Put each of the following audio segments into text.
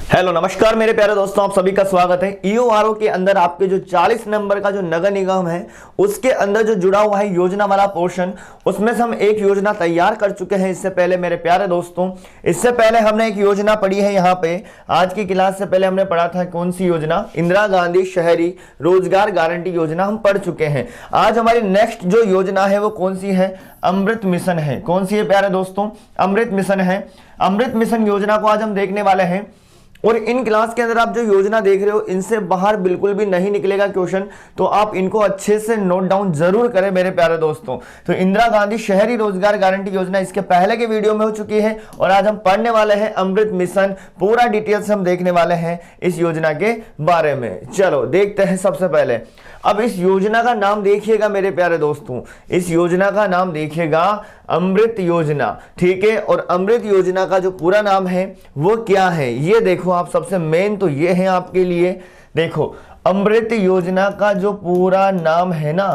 Hello नमस्कार मेरे प्यारे दोस्तों, आप सभी का स्वागत है। ईओआरओ के अंदर आपके जो 40 नंबर का जो नगर निगम है उसके अंदर जो जुड़ा हुआ है योजना वाला पोर्शन, उसमें से हम एक योजना तैयार कर चुके हैं। इससे पहले मेरे प्यारे दोस्तों, इससे पहले हमने एक योजना पढ़ी है। यहाँ पे आज की क्लास से पहले हमने पढ़ा था कौन सी योजना, इंदिरा गांधी शहरी रोजगार गारंटी योजना हम पढ़ चुके हैं। आज हमारी नेक्स्ट जो योजना है वो कौन सी है, अमृत मिशन है। कौन सी है प्यारे दोस्तों, अमृत मिशन है। अमृत मिशन योजना को आज हम देखने वाले हैं। और इन क्लास के अंदर आप जो योजना देख रहे हो इनसे बाहर बिल्कुल भी नहीं निकलेगा क्वेश्चन, तो आप इनको अच्छे से नोट डाउन जरूर करें मेरे प्यारे दोस्तों। तो इंदिरा गांधी शहरी रोजगार गारंटी योजना इसके पहले के वीडियो में हो चुकी है और आज हम पढ़ने वाले हैं अमृत मिशन। पूरा डिटेल्स हम देखने वाले हैं इस योजना के बारे में। चलो देखते हैं। सबसे पहले अब इस योजना का नाम देखिएगा मेरे प्यारे दोस्तों, इस योजना का नाम देखिएगा अमृत योजना, ठीक है। और अमृत योजना का जो पूरा नाम है वो क्या है ये देखो आप। सबसे मेन तो ये है आपके लिए, देखो अमृत योजना का जो पूरा नाम है ना,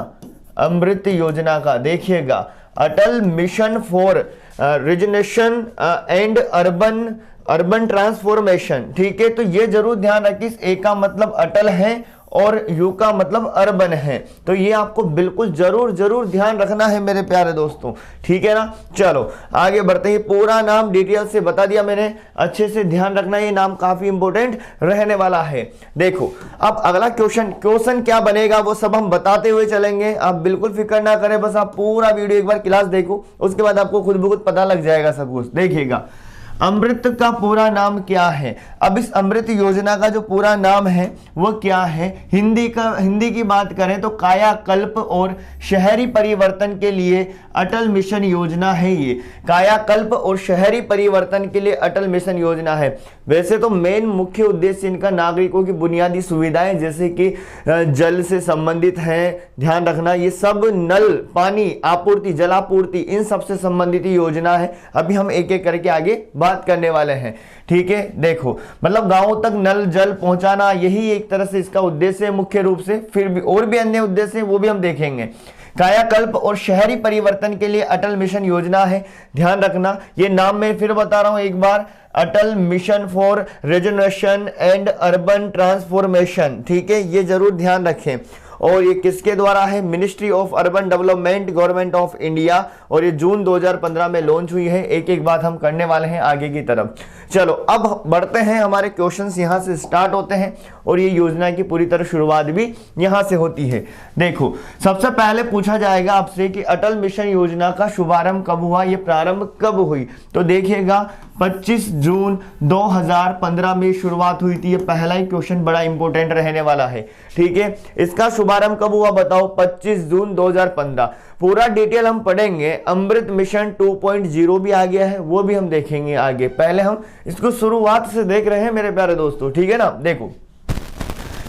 अमृत योजना का देखिएगा Atal mission for regeneration and urban transformation, ठीक है। तो ये जरूर ध्यान रखिए, इस ए का मतलब अटल है और यू का मतलब अर्बन है, तो ये आपको बिल्कुल जरूर ध्यान रखना है मेरे प्यारे दोस्तों, ठीक है ना। चलो आगे बढ़ते हैं। पूरा नाम डिटेल से बता दिया मैंने, अच्छे से ध्यान रखना, ये नाम काफी इंपॉर्टेंट रहने वाला है। देखो अब अगला क्वेश्चन क्या बनेगा वो सब हम बताते हुए चलेंगे। आप बिल्कुल फिक्र ना करें, बस आप पूरा वीडियो एक बार क्लास देखो, उसके बाद आपको खुद ब खुद पता लग जाएगा सब कुछ। देखिएगा अमृत का पूरा नाम क्या है। अब इस अमृत योजना का जो पूरा नाम है वो क्या है, हिंदी की बात करें तो कायाकल्प और शहरी परिवर्तन के लिए अटल मिशन योजना है। ये कायाकल्प और शहरी परिवर्तन के लिए अटल मिशन योजना है। वैसे तो मेन मुख्य उद्देश्य इनका नागरिकों की बुनियादी सुविधाएं जैसे कि जल से संबंधित है, ध्यान रखना ये सब, नल पानी आपूर्ति, जलापूर्ति, इन सब से संबंधित योजना है। अभी हम एक एक करके आगे बात करने वाले हैं, ठीक है। देखो मतलब गांवों तक नल जल पहुंचाना, यही एक तरह से इसका उद्देश्य है मुख्य रूप से। फिर भी और भी अन्य उद्देश्य है वो भी हम देखेंगे। कायाकल्प और शहरी परिवर्तन के लिए अटल मिशन योजना है, ध्यान रखना। ये नाम मैं फिर बता रहा हूं एक बार, Atal mission for regeneration and urban transformation, ठीक है, ये जरूर ध्यान रखें। और ये किसके द्वारा है, ministry of urban development, government of India, और ये जून 2015 में लॉन्च हुई है। एक एक बात हम करने वाले हैं आगे की तरफ। चलो अब बढ़ते हैं, हमारे क्वेश्चंस यहां से स्टार्ट होते हैं और ये योजना की पूरी तरह शुरुआत भी यहां से होती है। देखो सबसे पहले पूछा जाएगा आपसे कि अटल मिशन योजना का शुभारंभ कब हुआ, ये प्रारंभ कब हुई। तो देखिएगा 25 जून 2015 में शुरुआत हुई थी। ये पहला ही क्वेश्चन बड़ा इंपॉर्टेंट रहने वाला है, ठीक है। इसका शुभारंभ कब हुआ बताओ, 25 जून 2015। पूरा डिटेल हम पढ़ेंगे। अमृत मिशन 2.0 भी आ गया है, वो भी हम देखेंगे आगे। पहले हम इसको शुरुआत से देख रहे हैं मेरे प्यारे दोस्तों, ठीक है ना। देखो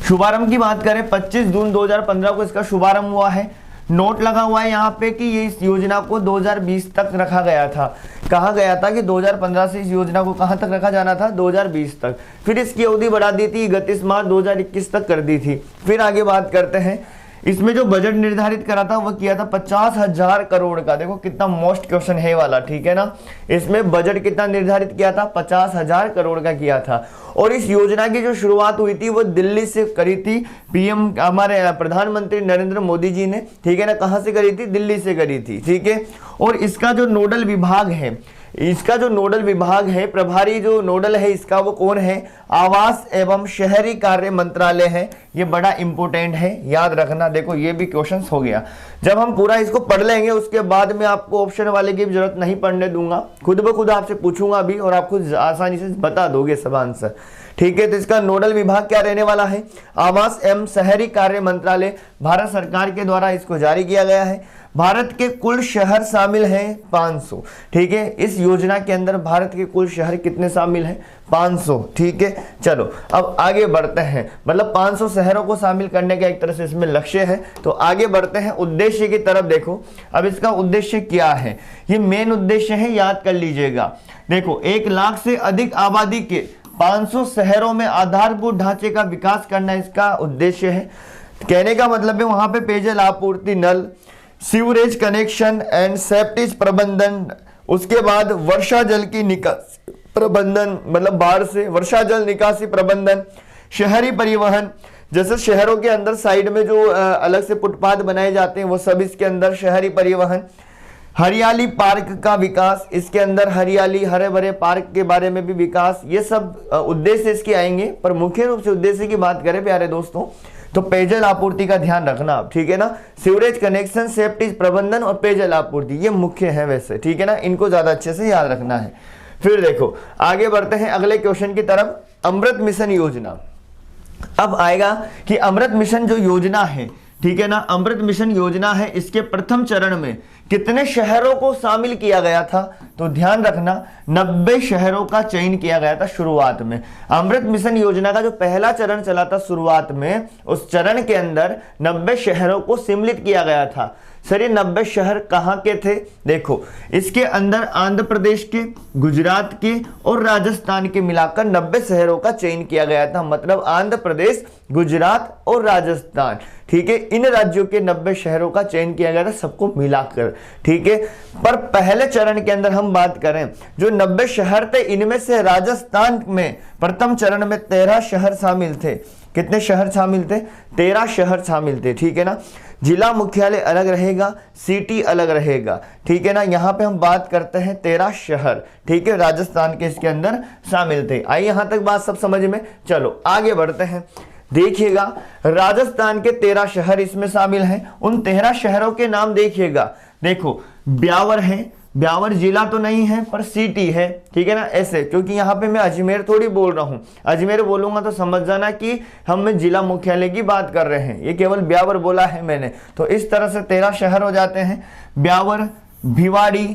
शुभारंभ की बात करें, 25 जून 2015 को इसका शुभारंभ हुआ है। नोट लगा हुआ है यहाँ पे कि ये इस योजना को 2020 तक रखा गया था। कहा गया था कि 2015 से इस योजना को कहां तक रखा जाना था, 2020 तक। फिर इसकी अवधि बढ़ा दी थी, 31 मार्च 2021 तक कर दी थी। फिर आगे बात करते हैं, इसमें जो बजट निर्धारित करा था वह किया था 50,000 करोड़ का। देखो कितना मोस्ट क्वेश्चन है वाला, ठीक है ना। इसमें बजट कितना निर्धारित किया था, 50,000 करोड़ का किया था। और इस योजना की जो शुरुआत हुई थी वो दिल्ली से करी थी, पीएम हमारे प्रधानमंत्री नरेंद्र मोदी जी ने, ठीक है ना। कहां से करी थी, दिल्ली से करी थी, ठीक है। और इसका जो नोडल विभाग है, इसका जो नोडल विभाग है, प्रभारी जो नोडल है इसका वो कौन है, आवास एवं शहरी कार्य मंत्रालय है। ये बड़ा इंपॉर्टेंट है, याद रखना। देखो ये भी क्वेश्चंस हो गया। जब हम पूरा इसको पढ़ लेंगे उसके बाद में आपको ऑप्शन वाले की भी जरूरत नहीं पढ़ने दूंगा, खुद ब खुद आपसे पूछूंगा भी और आप खुद आसानी से बता दोगे सब आंसर, ठीक है। तो इसका नोडल विभाग क्या रहने वाला है, आवास एवं शहरी कार्य मंत्रालय, भारत सरकार के द्वारा इसको जारी किया गया है। भारत के कुल शहर शामिल हैं 500, ठीक है। इस योजना के अंदर भारत के कुल शहर कितने शामिल हैं, 500, ठीक है। चलो अब आगे बढ़ते हैं, मतलब 500 शहरों को शामिल करने का एक तरह से इसमें लक्ष्य है। तो आगे बढ़ते हैं उद्देश्य की तरफ। देखो अब इसका उद्देश्य क्या है, ये मेन उद्देश्य है, याद कर लीजिएगा। देखो 1 लाख से अधिक आबादी के 500 शहरों में आधारभूत ढांचे का विकास करना इसका उद्देश्य है। कहने का मतलब है वहां पे पेयजल आपूर्ति, नल, सीवरेज कनेक्शन एंड सेप्टिज प्रबंधन, उसके बाद वर्षा जल की प्रबंधन मतलब बाढ़ से, वर्षा जल निकासी प्रबंधन, शहरी परिवहन, जैसे शहरों के अंदर साइड में जो अलग से फुटपाथ बनाए जाते हैं वो सब इसके अंदर शहरी परिवहन, हरियाली पार्क का विकास, इसके अंदर हरियाली हरे भरे पार्क के बारे में भी विकास, ये सब उद्देश्य इसके आएंगे। पर मुख्य रूप से उद्देश्य की बात करें प्यारे दोस्तों तो पेयजल आपूर्ति का ध्यान रखना आप, ठीक है ना। सीवरेज कनेक्शन, सेफ्टी प्रबंधन और पेयजल आपूर्ति ये मुख्य है वैसे, ठीक है ना, इनको ज्यादा अच्छे से याद रखना है। फिर देखो आगे बढ़ते हैं अगले क्वेश्चन की तरफ। अमृत मिशन योजना, अब आएगा कि अमृत मिशन जो योजना है, ठीक है ना, अमृत मिशन योजना है, इसके प्रथम चरण में कितने शहरों को शामिल किया गया था? तो ध्यान रखना 90 शहरों का चयन किया गया था शुरुआत में। अमृत मिशन योजना का जो पहला चरण चला था शुरुआत में, उस चरण के अंदर 90 शहरों को सम्मिलित किया गया था। सर ये 90 शहर कहाँ के थे? देखो इसके अंदर आंध्र प्रदेश के, गुजरात के और राजस्थान के मिलाकर 90 शहरों का चयन किया गया था। मतलब आंध्र प्रदेश, गुजरात और राजस्थान, ठीक है, इन राज्यों के 90 शहरों का चयन किया गया था सबको मिलाकर, ठीक है। पर पहले चरण के अंदर हम बात करें जो 90 शहर थे, इनमें से राजस्थान में प्रथम चरण में 13 शहर शामिल थे। कितने शहर शामिल थे? 13 शहर शामिल थे, ठीक है ना। जिला मुख्यालय अलग रहेगा, सिटी अलग रहेगा, ठीक है ना। यहाँ पे हम बात करते हैं 13 शहर, ठीक है, राजस्थान के इसके अंदर शामिल थे। आइए यहाँ तक बात सब समझ में। चलो आगे बढ़ते हैं। देखिएगा राजस्थान के 13 शहर इसमें शामिल हैं। उन 13 शहरों के नाम देखिएगा। देखो ब्यावर है, ब्यावर जिला तो नहीं है पर सिटी है, ठीक है ना, ऐसे, क्योंकि यहाँ पे मैं अजमेर थोड़ी बोल रहा हूँ। अजमेर बोलूंगा तो समझ जाना कि हम जिला मुख्यालय की बात कर रहे हैं, ये केवल ब्यावर बोला है मैंने। तो इस तरह से 13 शहर हो जाते हैं, ब्यावर, भिवाड़ी,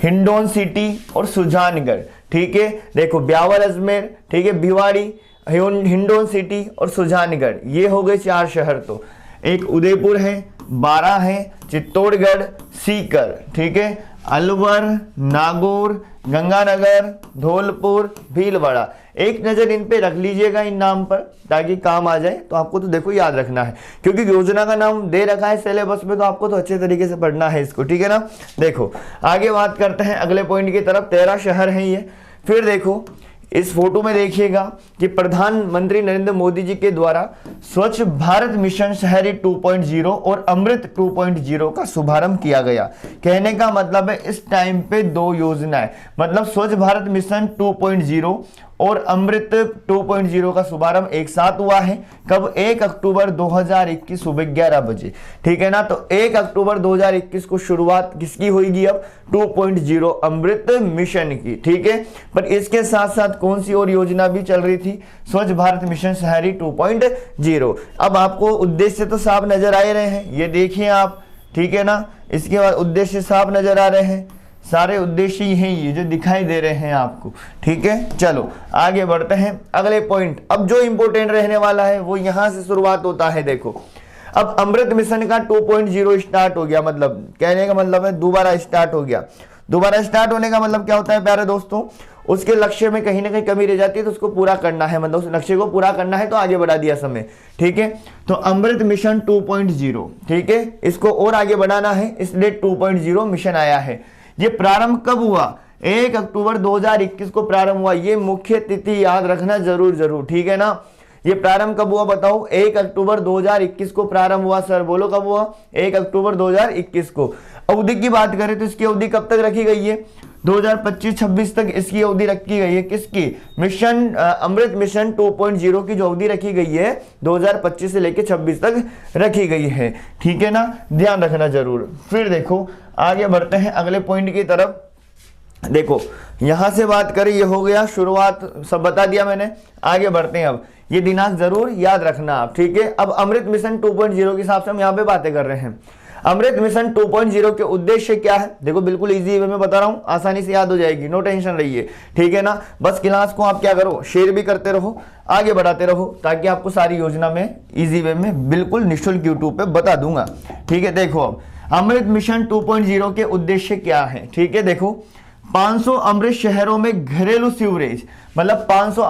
हिंडौन सिटी और सुजानगढ़, ठीक है। देखो ब्यावर अजमेर, ठीक है, भिवाड़ी, हिंडौन सिटी और सुजानगढ़, ये हो गए 4 शहर। तो एक उदयपुर है, 12 है, चित्तौड़गढ़, सीकर, ठीक है, अलवर, नागौर, गंगानगर, धौलपुर, भीलवाड़ा। एक नजर इन पे रख लीजिएगा इन नाम पर ताकि काम आ जाए। तो आपको तो देखो याद रखना है क्योंकि योजना का नाम दे रखा है सिलेबस में, तो आपको तो अच्छे तरीके से पढ़ना है इसको, ठीक है ना। देखो आगे बात करते हैं अगले पॉइंट की तरफ। 13 शहर हैं ये। फिर देखो इस फोटो में देखिएगा कि प्रधानमंत्री नरेंद्र मोदी जी के द्वारा स्वच्छ भारत मिशन शहरी 2.0 और अमृत 2.0 का शुभारंभ किया गया। कहने का मतलब है इस टाइम पे 2 योजनाएं, मतलब स्वच्छ भारत मिशन 2.0 और अमृत 2.0 का शुभारंभ एक साथ हुआ है। कब? 1 अक्टूबर 2021 सुबह 11 बजे, ठीक है ना। तो 1 अक्टूबर 2021 को शुरुआत किसकी होगी? अब 2.0 अमृत मिशन की, ठीक है। पर इसके साथ साथ कौन सी और योजना भी चल रही थी? स्वच्छ भारत मिशन शहरी 2.0। अब आपको उद्देश्य तो साफ नजर आ रहे हैं, ये देखिए आप, ठीक है ना। इसके बाद उद्देश्य साफ नजर आ रहे हैं, सारे उद्देश्य ही हैं ये जो दिखाई दे रहे हैं आपको, ठीक है। चलो आगे बढ़ते हैं अगले पॉइंट। अब जो इंपॉर्टेंट रहने वाला है वो यहां से शुरुआत होता है। देखो अब अमृत मिशन का 2.0 स्टार्ट हो गया, मतलब कहने का मतलब है दोबारा स्टार्ट हो गया। दोबारा स्टार्ट होने का मतलब क्या होता है प्यारे दोस्तों? उसके लक्ष्य में कहीं ना कहीं कमी रह जाती है तो उसको पूरा करना है, मतलब उस लक्ष्य को पूरा करना है तो आगे बढ़ा दिया समय, ठीक है। तो अमृत मिशन 2.0, ठीक है, इसको और आगे बढ़ाना है, इसलिए 2.0 मिशन आया है। ये प्रारंभ कब हुआ? 1 अक्टूबर 2021 को प्रारंभ हुआ। ये मुख्य तिथि याद रखना जरूर, ठीक है ना। ये प्रारंभ कब हुआ बताओ? 1 अक्टूबर 2021 को प्रारंभ हुआ। सर बोलो कब हुआ? 1 अक्टूबर 2021 को। अवधि की बात करें तो इसकी अवधि कब तक रखी गई है? 2025-26 तक इसकी अवधि रखी गई है। किसकी? मिशन अमृत मिशन 2.0 की जो अवधि रखी गई है 2025 से लेकर 26 तक रखी गई है, ठीक है ना, ध्यान रखना जरूर। फिर देखो आगे बढ़ते हैं अगले पॉइंट की तरफ। देखो यहां से बात करें, ये हो गया शुरुआत, सब बता दिया मैंने। आगे बढ़ते हैं, अब ये दिनांक जरूर याद रखना आप, ठीक है। अब अमृत मिशन 2.0 के हिसाब से हम यहाँ पे बातें कर रहे हैं। अमृत मिशन 2.0 के उद्देश्य क्या है? देखो बिल्कुल इजी वे में बता रहा हूं, आसानी से याद हो जाएगी, नो टेंशन रहिए, ठीक है ना। बस क्लास को आप क्या करो, शेयर भी करते रहो, आगे बढ़ाते रहो, ताकि आपको सारी योजना में इजी वे में बिल्कुल निःशुल्क यूट्यूब पे बता दूंगा, ठीक है। देखो अब अमृत मिशन 2.0 के उद्देश्य क्या है, ठीक है। देखो 500 अमृत शहरों में घरेलू सीवरेज, मतलब 500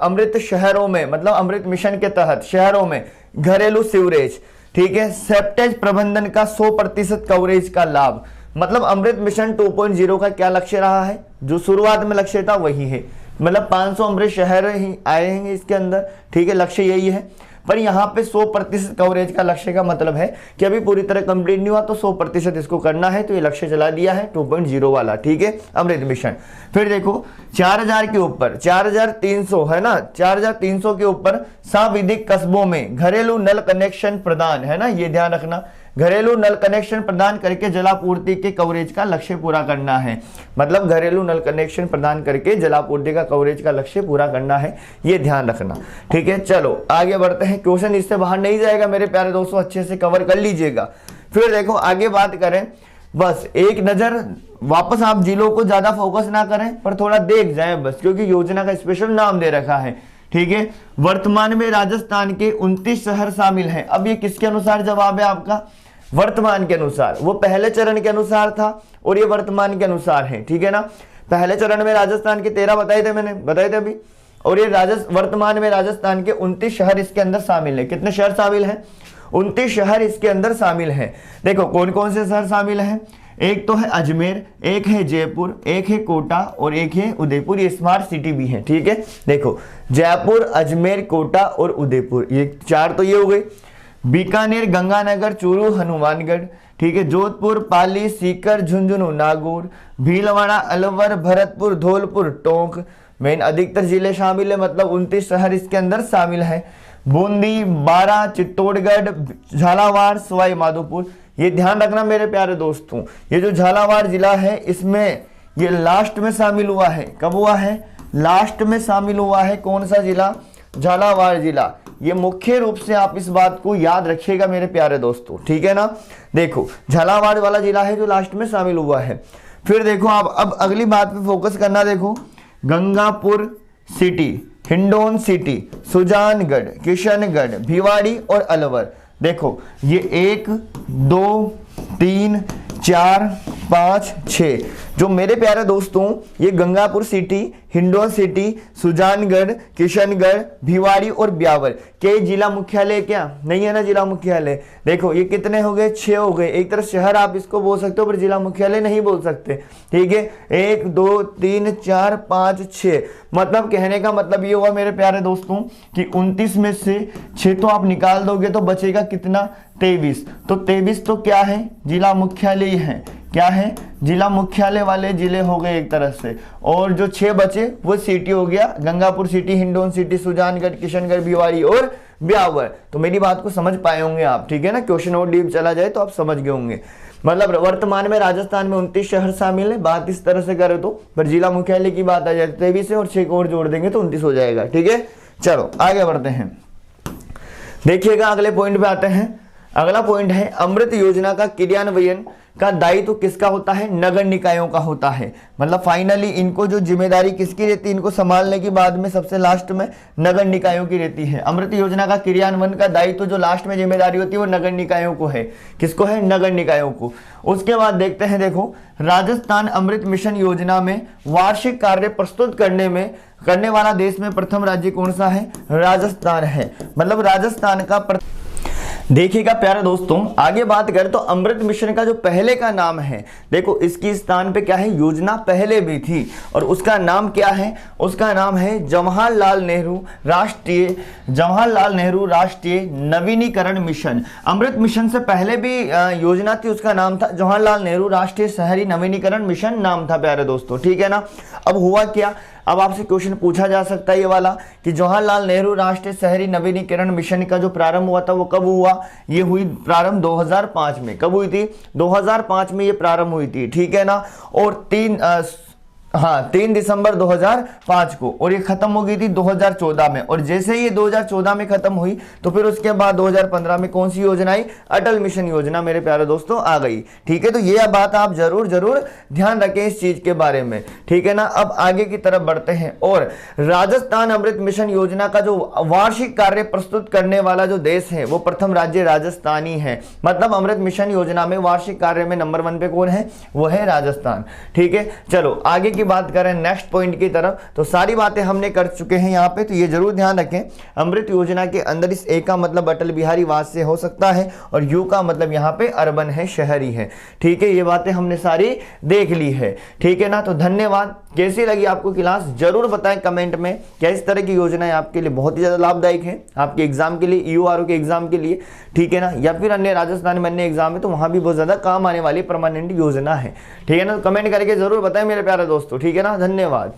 अमृत शहरों में, मतलब अमृत मिशन के तहत शहरों में घरेलू सीवरेज, ठीक है, सेप्टेज प्रबंधन का 100% कवरेज का लाभ। मतलब अमृत मिशन 2.0 का क्या लक्ष्य रहा है, जो शुरुआत में लक्ष्य था वही है, मतलब 500 अमृत शहर ही आए हैं इसके अंदर, ठीक है, लक्ष्य यही है। पर यहाँ पे 100% कवरेज का लक्ष्य का मतलब है कि अभी पूरी तरह कंप्लीट नहीं हुआ, तो 100% इसको करना है, तो ये लक्ष्य चला दिया है 2.0 वाला, ठीक है, अमृत मिशन। फिर देखो 4000 के ऊपर 4300 है ना, 4300 के ऊपर सांविधिक कस्बों में घरेलू नल कनेक्शन प्रदान, है ना, ये ध्यान रखना, घरेलू नल कनेक्शन प्रदान करके जलापूर्ति के कवरेज का लक्ष्य पूरा करना है, मतलब घरेलू नल कनेक्शन प्रदान करके जलापूर्ति का कवरेज का लक्ष्य पूरा करना है, ये ध्यान रखना, ठीक है। चलो आगे बढ़ते हैं, क्वेश्चन इससे बाहर नहीं जाएगा मेरे प्यारे दोस्तों, अच्छे से कवर कर लीजिएगा। फिर देखो आगे बात करें, बस एक नजर वापस, आप जिलों को ज्यादा फोकस ना करें पर थोड़ा देख जाएं बस, क्योंकि योजना का स्पेशल नाम दे रखा है, ठीक है। वर्तमान में राजस्थान के 29 शहर शामिल हैं। अब ये किसके अनुसार जवाब है आपका, वर्तमान के अनुसार, वो पहले चरण के अनुसार था और ये वर्तमान के अनुसार है, ठीक है ना। पहले चरण में राजस्थान के 13 बताए थे, मैंने बताए थे अभी, और ये वर्तमान में राजस्थान के 29 शहर इसके अंदर शामिल है। कितने शहर शामिल हैं, 29 शहर इसके अंदर शामिल हैं। देखो कौन कौन से शहर शामिल हैं, एक तो है अजमेर, एक है जयपुर, एक है कोटा और एक है उदयपुर, ये स्मार्ट सिटी भी है, ठीक है। देखो जयपुर, अजमेर, कोटा और उदयपुर, ये 4 तो ये हो गए। बीकानेर, गंगानगर, चूरू, हनुमानगढ़, ठीक है, जोधपुर, पाली, सीकर, झुंझुनू, नागौर, भीलवाड़ा, अलवर, भरतपुर, धौलपुर, टोंक, मेन अधिकतर जिले शामिल है, मतलब 29 शहर इसके अंदर शामिल है। बूंदी, बारा, चित्तौड़गढ़, झालावाड़, सवाई माधोपुर, ये ध्यान रखना मेरे प्यारे दोस्तों, ये जो झालावाड़ जिला है इसमें ये लास्ट में शामिल हुआ है। कब हुआ है, लास्ट में शामिल हुआ है। कौन सा जिला, झालावाड़ जिला। ये मुख्य रूप से आप इस बात को याद रखिएगा मेरे प्यारे दोस्तों, ठीक है ना। देखो झालावाड़ वाला जिला है जो लास्ट में शामिल हुआ है। फिर देखो आप अब अगली बात पे फोकस करना, देखो गंगापुर सिटी, हिंडौन सिटी, सुजानगढ़, किशनगढ़, भिवाड़ी और अलवर। देखो ये 1 2 3 4 5 6 जो मेरे प्यारे दोस्तों, ये गंगापुर सिटी, हिंडौन सिटी, सुजानगढ़, किशनगढ़, भिवाड़ी और ब्यावर के जिला मुख्यालय क्या नहीं है ना, जिला मुख्यालय। देखो ये कितने हो गए, 6 हो गए। एक तरफ शहर आप इसको बोल सकते हो पर जिला मुख्यालय नहीं बोल सकते, ठीक है। 1 2 3 4 5 6, मतलब कहने का मतलब ये हुआ मेरे प्यारे दोस्तों कि 29 में से 6 तो आप निकाल दोगे तो बचेगा कितना, 23। तो 23 तो क्या है, जिला मुख्यालय है, क्या है, जिला मुख्यालय वाले जिले हो गए एक तरह से। और जो 6 बचे वो सिटी हो गया, गंगापुर सिटी, हिंडौन सिटी, सुजानगढ़, किशनगढ़, भिवाड़ी और ब्यावर। तो मेरी बात को समझ पाए होंगे आप, ठीक है ना। क्वेश्चन और डीप चला जाए तो आप समझ गए होंगे। मतलब वर्तमान में राजस्थान में 29 शहर शामिल है, बात इस तरह से करे तो, पर जिला मुख्यालय की बात आ जाए तो 23 है और 6 को और जोड़ देंगे तो 29 हो जाएगा, ठीक है। चलो आगे बढ़ते हैं, देखिएगा अगले पॉइंट पे आते हैं। अगला पॉइंट है अमृत योजना का क्रियान्वयन का दायित्व तो किसका होता है, नगर निकायों का होता है। मतलब फाइनली इनको जो जिम्मेदारी किसकी रहती है, इनको संभालने की बाद में सबसे लास्ट में नगर निकायों की रहती है। अमृत योजना का क्रियान्वयन का दायित्व तो जो लास्ट में जिम्मेदारी होती है वो नगर निकायों को है। किसको है, नगर निकायों को। उसके बाद देखते हैं, देखो राजस्थान अमृत मिशन योजना में वार्षिक कार्य प्रस्तुत करने वाला देश में प्रथम राज्य कौन सा है, राजस्थान है। मतलब राजस्थान का देखिएगा प्यारे दोस्तों, आगे बात करें तो अमृत मिशन का जो पहले का नाम है, देखो इसकी स्थान पे क्या है, योजना पहले भी थी और उसका नाम क्या है, उसका नाम है जवाहरलाल नेहरू राष्ट्रीय नवीनीकरण मिशन। अमृत मिशन से पहले भी योजना थी, उसका नाम था जवाहरलाल नेहरू राष्ट्रीय शहरी नवीनीकरण मिशन नाम था प्यारे दोस्तों, ठीक है ना। अब हुआ क्या, अब आपसे क्वेश्चन पूछा जा सकता है ये वाला कि जवाहरलाल नेहरू राष्ट्रीय शहरी नवीनीकरण मिशन का जो प्रारंभ हुआ था वो कब हुआ, ये हुई प्रारंभ 2005 में। कब हुई थी, 2005 में ये प्रारंभ हुई थी, ठीक है ना। और 3 दिसंबर 2005 को, और ये खत्म हो गई थी 2014 में। और जैसे ये 2014 में खत्म हुई तो फिर उसके बाद 2015 में कौन सी योजना आई, अटल मिशन योजना मेरे प्यारे दोस्तों आ गई, ठीक है। तो ये बात आप जरूर ध्यान रखें इस चीज के बारे में, ठीक है ना। अब आगे की तरफ बढ़ते हैं और राजस्थान अमृत मिशन योजना का जो वार्षिक कार्य प्रस्तुत करने वाला जो देश है वो प्रथम राज्य राजस्थान ही है। मतलब अमृत मिशन योजना में वार्षिक कार्य में नंबर 1 पे कौन है, वो है राजस्थान, ठीक है। चलो आगे की की बात करें नेक्स्ट पॉइंट की तरफ, तो सारी बातें हमने कर चुके हैं यहाँ पे, तो ये जरूर ध्यान रखें अमृत योजना के अंदर इस ए का मतलब अटल बिहारी वाजपेयी हो सकता है और यू का मतलब यहाँ पे अर्बन है, शहरी है। ठीक है, ये बातें हमने सारी देख ली है। ठीक है ना, तो धन्यवाद। कैसी लगी आपको क्लास जरूर बताएं कमेंट में। क्या इस तरह की योजनाएं आपके लिए बहुत ही ज्यादा लाभदायक है आपके एग्जाम के लिए, ईओआरओ के एग्जाम के लिए, ठीक है ना, या फिर अन्य राजस्थान में अन्य एग्जाम है तो वहां भी बहुत ज्यादा काम आने वाली परमानेंट योजना है। ठीक है ना, तो कमेंट करके जरूर बताएं मेरे प्यारे दोस्तों। ठीक है ना, धन्यवाद।